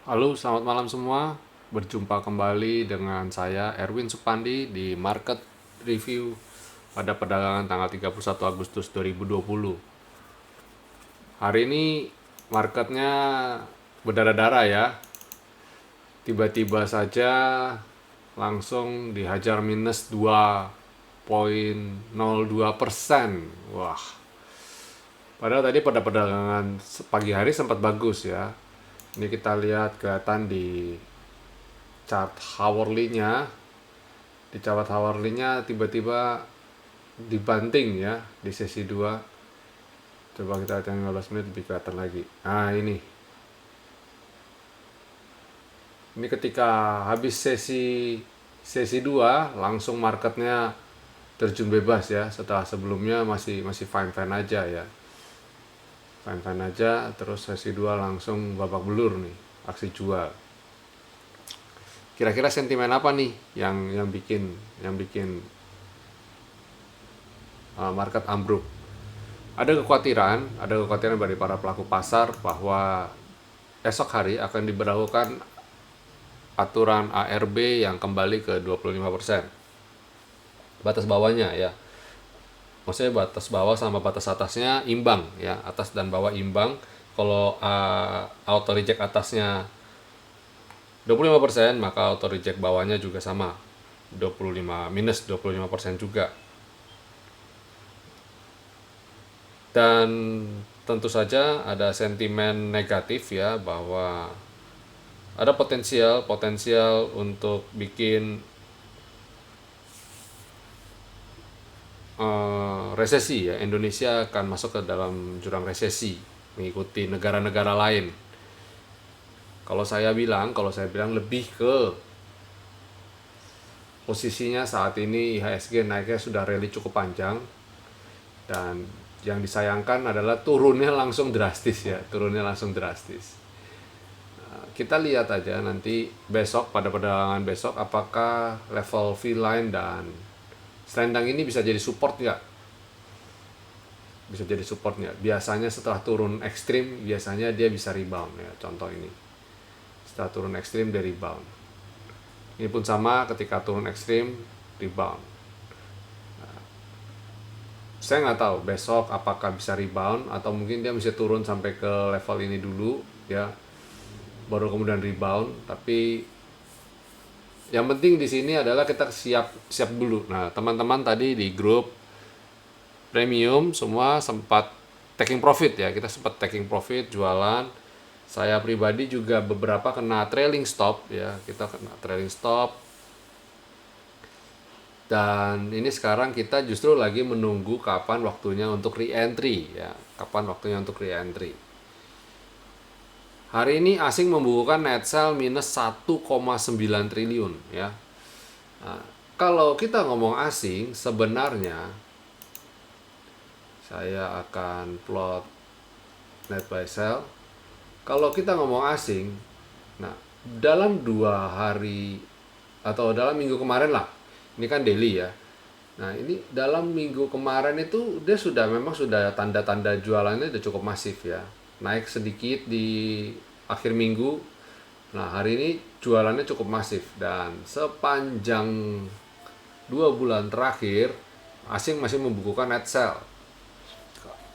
Halo, selamat malam semua. Berjumpa kembali dengan saya Erwin Supandi di Market Review pada perdagangan tanggal 31 Agustus 2020. Hari ini marketnya berdarah-darah ya. Tiba-tiba saja langsung dihajar minus 2,02%. Wah, padahal tadi pada perdagangan pagi hari sempat bagus ya. Ini kita lihat kelihatan di chart hourly-nya. Di chart hourly-nya tiba-tiba dibanting ya di sesi 2. Coba kita lihat yang 15 menit lebih kelihatan lagi. Nah, ini. Ini ketika habis sesi 2 langsung marketnya terjun bebas ya, setelah sebelumnya masih masih fine-fine aja ya. Fine-fine aja, terus sesi 2 langsung babak belur nih, aksi jual. Kira-kira sentimen apa nih yang bikin market ambruk? Ada kekhawatiran dari para pelaku pasar bahwa esok hari akan diberlakukan aturan ARB yang kembali ke 25%. Batas bawahnya ya. Maksudnya batas bawah sama batas atasnya imbang ya, atas dan bawah imbang. Kalau auto reject atasnya 25%, maka auto reject bawahnya juga sama. 25 minus 25% juga. Dan tentu saja ada sentimen negatif ya, bahwa ada potensial untuk bikin resesi ya. Indonesia akan masuk ke dalam jurang resesi mengikuti negara-negara lain. Kalau saya bilang lebih ke posisinya saat ini IHSG naiknya sudah rally cukup panjang, dan yang disayangkan adalah turunnya langsung drastis. Kita lihat aja nanti besok, pada perdagangan besok, apakah level V-line dan selendang ini bisa jadi support nggak? Biasanya setelah turun ekstrim, biasanya dia bisa rebound ya. Contoh ini, setelah turun ekstrim dia rebound. Ini pun sama, ketika turun ekstrim rebound. Saya nggak tahu besok apakah bisa rebound atau mungkin dia bisa turun sampai ke level ini dulu ya, baru kemudian rebound. Tapi yang penting di sini adalah kita siap dulu. Nah, teman-teman tadi di grup premium semua sempat taking profit ya. Kita sempat taking profit, jualan. Saya pribadi juga beberapa kena trailing stop ya. Kita kena trailing stop. Dan ini sekarang kita justru lagi menunggu kapan waktunya untuk re-entry ya. Hari ini asing membukukan net sell minus 1,9 triliun ya. Nah, kalau kita ngomong asing, sebenarnya saya akan plot net buy sell. Kalau kita ngomong asing, nah dalam 2 hari atau dalam minggu kemarin lah, ini kan daily ya. Nah, ini dalam minggu kemarin itu dia memang sudah tanda-tanda jualannya udah cukup masif ya. Naik sedikit di akhir minggu. Nah, hari ini jualannya cukup masif, dan sepanjang 2 bulan terakhir asing masih membukukan net sell.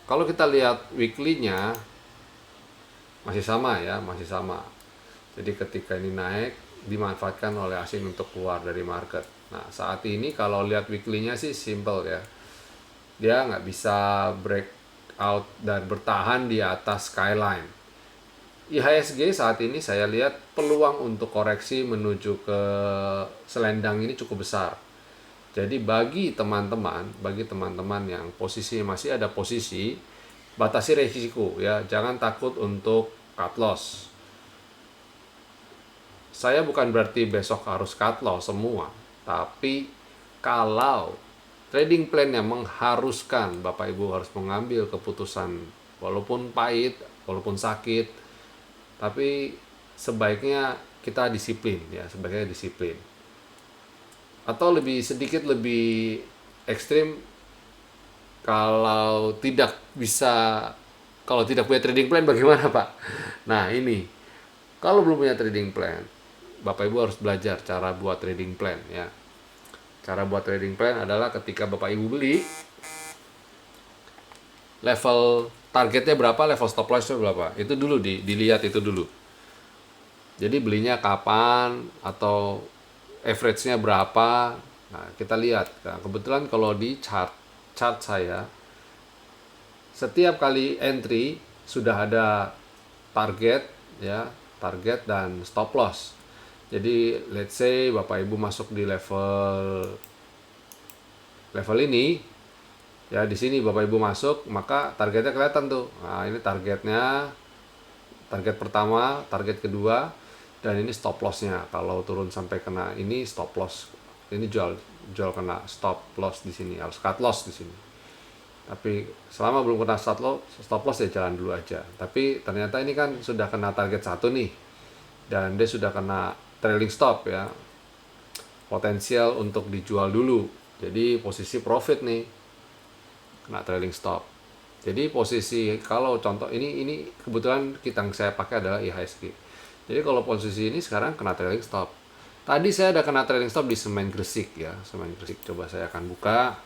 Kalau kita lihat weekly-nya masih sama ya, masih sama. Jadi ketika ini naik, dimanfaatkan oleh asing untuk keluar dari market. Nah, saat ini kalau lihat weekly-nya sih simple ya. Dia nggak bisa break out dan bertahan di atas skyline. IHSG saat ini saya lihat peluang untuk koreksi menuju ke selendang ini cukup besar. Jadi bagi teman-teman yang posisi masih ada posisi, batasi resiko ya, jangan takut untuk cut loss. Saya bukan berarti besok harus cut loss semua, tapi kalau trading plan yang mengharuskan Bapak Ibu harus mengambil keputusan, walaupun pahit, walaupun sakit, tapi sebaiknya kita disiplin ya, atau sedikit lebih ekstrim, kalau tidak bisa, kalau tidak punya trading plan bagaimana Pak? Nah, ini Kalau belum punya trading plan, Bapak Ibu harus belajar cara buat trading plan ya. Cara buat trading plan adalah ketika Bapak Ibu beli, level targetnya berapa, level stop lossnya berapa. Itu dulu dilihat itu dulu. Jadi belinya kapan atau average-nya berapa. Nah, kita lihat. Nah, kebetulan kalau di chart saya, setiap kali entry sudah ada target ya, target dan stop loss. Jadi let's say Bapak Ibu masuk di level ini ya, di sini Bapak Ibu masuk, maka targetnya kelihatan tuh. Nah, ini targetnya, target pertama, target kedua, dan ini stop lossnya. Kalau turun sampai kena ini stop loss, ini jual kena stop loss di sini, harus cut loss di sini. Tapi selama belum kena stop loss ya jalan dulu aja. Tapi ternyata ini kan sudah kena target satu nih, dan dia sudah kena trailing stop ya, potensial untuk dijual dulu. Jadi posisi profit nih, kena trailing stop. Jadi posisi, kalau contoh ini kebetulan yang saya pakai adalah IHSG. Jadi kalau posisi ini sekarang kena trailing stop. Tadi saya ada kena trailing stop di Semen Gresik ya, Semen Gresik. Coba saya akan buka.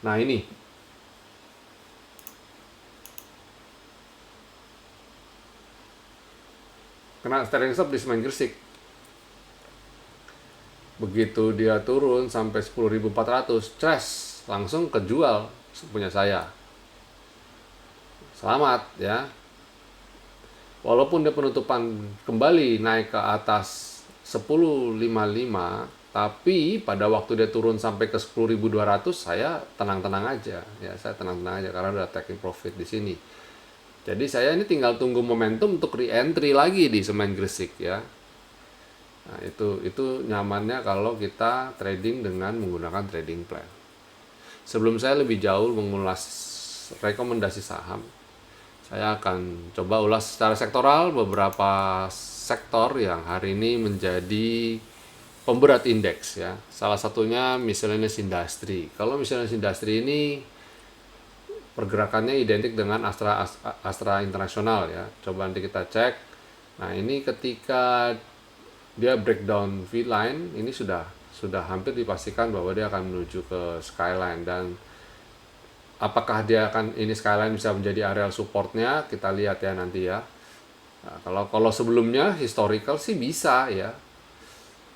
Nah ini, kena trailing stop di Semen Gresik. Begitu dia turun sampai 10.400, crash, langsung kejual punya saya. Selamat ya. Walaupun dia penutupan kembali naik ke atas 10.55, tapi pada waktu dia turun sampai ke 10.200, saya tenang-tenang aja ya, saya tenang-tenang aja karena udah taking profit di sini. Jadi saya ini tinggal tunggu momentum untuk re-entry lagi di Semen Gresik ya. Nah, itu nyamannya kalau kita trading dengan menggunakan trading plan. Sebelum saya lebih jauh mengulas rekomendasi saham, saya akan coba ulas secara sektoral beberapa sektor yang hari ini menjadi pemberat indeks ya. Salah satunya miscellaneous industry. Kalau miscellaneous industry ini pergerakannya identik dengan Astra International ya. Coba nanti kita cek. Nah, ini ketika dia breakdown V-line, ini sudah hampir dipastikan bahwa dia akan menuju ke skyline, dan apakah dia akan, ini skyline bisa menjadi areal supportnya, kita lihat ya nanti ya. Nah, kalau sebelumnya historical sih bisa ya,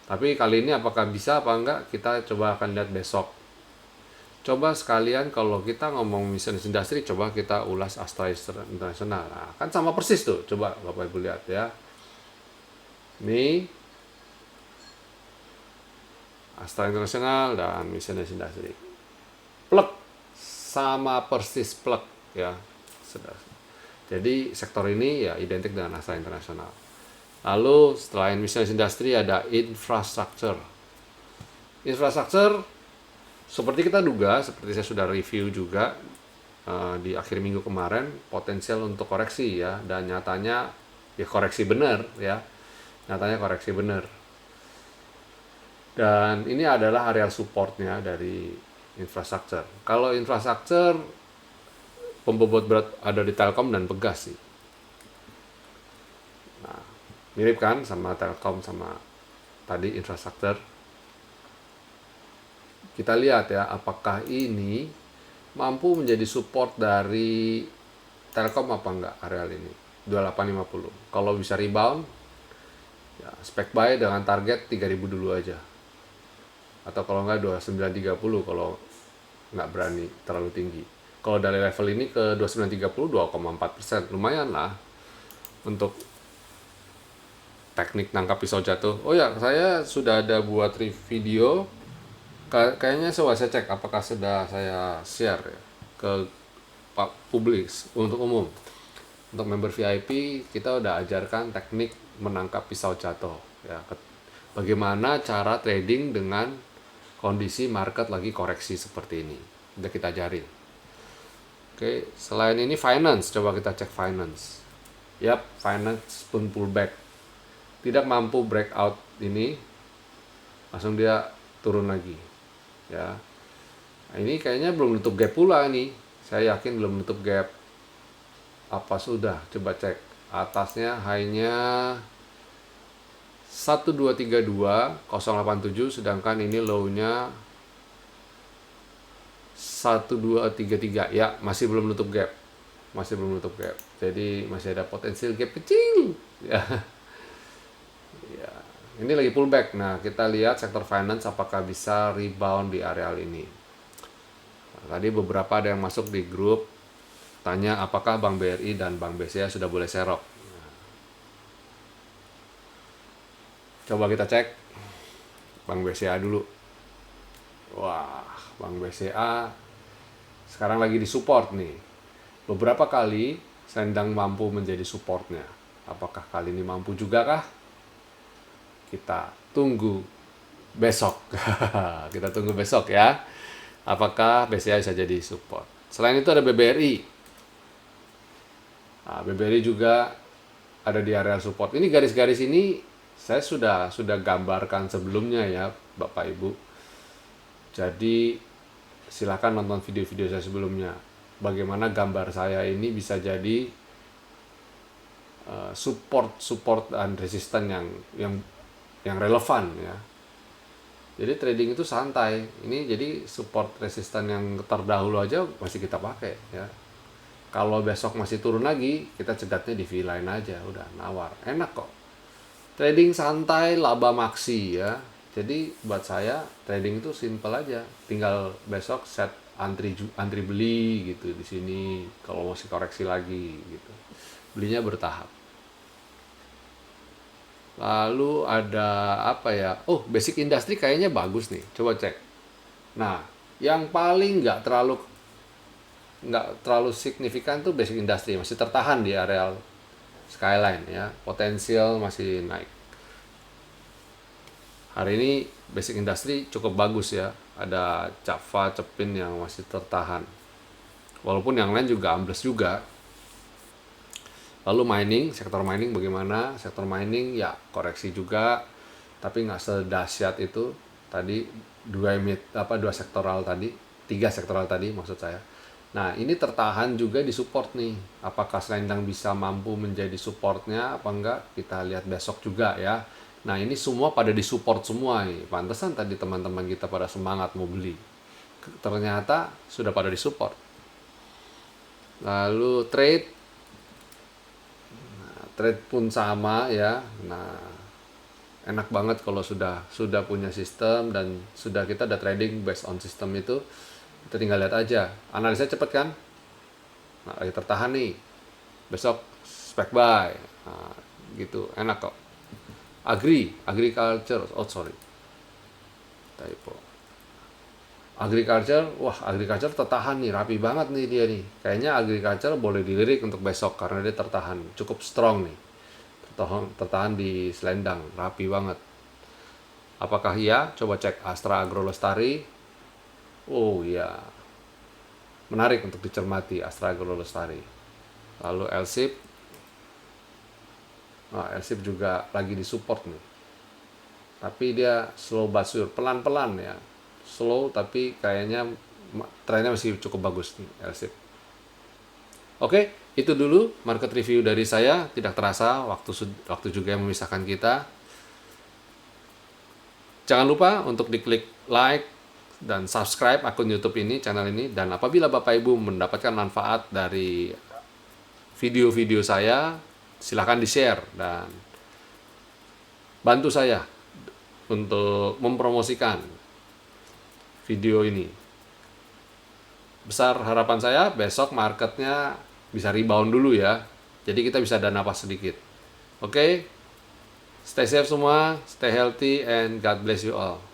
tapi kali ini apakah bisa apa enggak, kita coba akan lihat besok. Coba sekalian kalau kita ngomong miscellaneous industry, coba kita ulas Astra International. Nah, kan sama persis tuh, coba Bapak Ibu lihat ya. Ini Astra International dan miscellaneous industry, plek, sama persis plek ya. Jadi sektor ini ya identik dengan Astra International. Lalu selain miscellaneous industry ada infrastructure. Infrastructure seperti kita duga, seperti saya sudah review juga di akhir minggu kemarin, potensial untuk koreksi ya, dan nyatanya ya koreksi benar ya. Nyatanya koreksi benar. Dan ini adalah area supportnya dari infrastruktur. Kalau infrastruktur, pembobot berat ada di Telkom dan Pegas sih. Nah, mirip kan sama Telkom sama tadi infrastruktur. Kita lihat ya, apakah ini mampu menjadi support dari Telkom apa enggak areal ini. 2850. Kalau bisa rebound, ya spek buy dengan target 3000 dulu aja. Atau kalau enggak 2930 kalau nggak berani terlalu tinggi. Kalau dari level ini ke 2930, 2,4%, lumayan lah untuk teknik nangkap pisau jatuh. Oh ya, saya sudah ada buat video. Kayaknya saya cek apakah sudah saya share ya ke publik untuk umum. Untuk member VIP kita udah ajarkan teknik menangkap pisau jatuh ya. Bagaimana cara trading dengan kondisi market lagi koreksi seperti ini. Udah kita ajarin. Oke, selain ini finance, coba kita cek finance. Yap, finance pun pullback. Tidak mampu breakout ini, langsung dia turun lagi. Ya. Nah, ini kayaknya belum nutup gap pula nih. Saya yakin belum nutup gap Apa sudah? Coba cek. Atasnya high-nya 1232,087, sedangkan ini low-nya 1233. Ya, masih belum nutup gap. Masih belum nutup gap. Jadi masih ada potensial gap kecil. Ya. Ya. Ini lagi pullback. Nah, kita lihat sektor finance apakah bisa rebound di areal ini. Nah, tadi beberapa ada yang masuk di grup tanya apakah Bank BRI dan Bank BCA sudah boleh serok. Coba kita cek Bank BCA dulu. Wah, Bank BCA sekarang lagi di support nih. Beberapa kali Selendang mampu menjadi supportnya. Apakah kali ini mampu juga kah? Kita tunggu besok. Kita tunggu besok ya. Apakah BCA bisa jadi support? Selain itu ada BBRI. Nah, BBRI juga ada di area support. Ini garis-garis ini saya sudah gambarkan sebelumnya ya, Bapak Ibu. Jadi silakan nonton video-video saya sebelumnya. Bagaimana gambar saya ini bisa jadi support dan resisten yang relevan ya. Jadi trading itu santai. Ini jadi support resisten yang terdahulu aja masih kita pakai ya. Kalau besok masih turun lagi, kita cegatnya di V-line aja, udah nawar. Enak kok. Trading santai, laba maksi ya. Jadi buat saya trading itu simple aja. Tinggal besok set antri beli gitu di sini kalau masih koreksi lagi gitu. Belinya bertahap. Lalu ada apa ya? Oh, basic industry kayaknya bagus nih. Coba cek. Nah, yang paling nggak terlalu signifikan tuh basic industry, masih tertahan di areal skyline ya, potensial masih naik. Hari ini basic industry cukup bagus ya, ada Java, Cepin yang masih tertahan, walaupun yang lain juga ambles juga. Lalu mining, sektor mining bagaimana? Sektor mining ya koreksi juga, tapi nggak sedahsyat itu tadi dua sektoral tadi, tiga sektoral tadi maksud saya. Nah, ini tertahan juga di support nih. Apakah Selendang bisa mampu menjadi supportnya apa enggak? Kita lihat besok juga ya. Nah, ini semua pada di support semua nih. Pantesan tadi teman-teman kita pada semangat mau beli. Ternyata sudah pada di support. Lalu trade. Nah, trade pun sama ya. Nah, enak banget kalau sudah punya sistem dan sudah kita ada trading based on sistem itu. Kita tinggal lihat aja, analisa cepet kan. Nah, lagi tertahan nih, besok spec buy, nah, gitu, enak kok. Agriculture, typo. Agriculture tertahan nih, rapi banget nih dia nih. Kayaknya agriculture boleh dilirik untuk besok karena dia tertahan, cukup strong nih. Tertahan di Selendang, rapi banget. Apakah iya? Coba cek Astra Agro Lestari. Oh iya, menarik untuk dicermati Astra Agro Lestari. Lalu LSIP, LSIP juga lagi disupport nih. Tapi dia slow but sure, pelan-pelan ya. Slow tapi kayaknya trennya masih cukup bagus nih LSIP. Oke, itu dulu market review dari saya. Tidak terasa waktu juga yang memisahkan kita. Jangan lupa untuk diklik like dan subscribe akun YouTube ini, channel ini. Dan apabila Bapak Ibu mendapatkan manfaat dari video-video saya, silahkan di-share dan bantu saya untuk mempromosikan video ini. Besar harapan saya besok marketnya bisa rebound dulu ya. Jadi kita bisa ada napas sedikit. Oke? Stay safe semua, stay healthy, and God bless you all.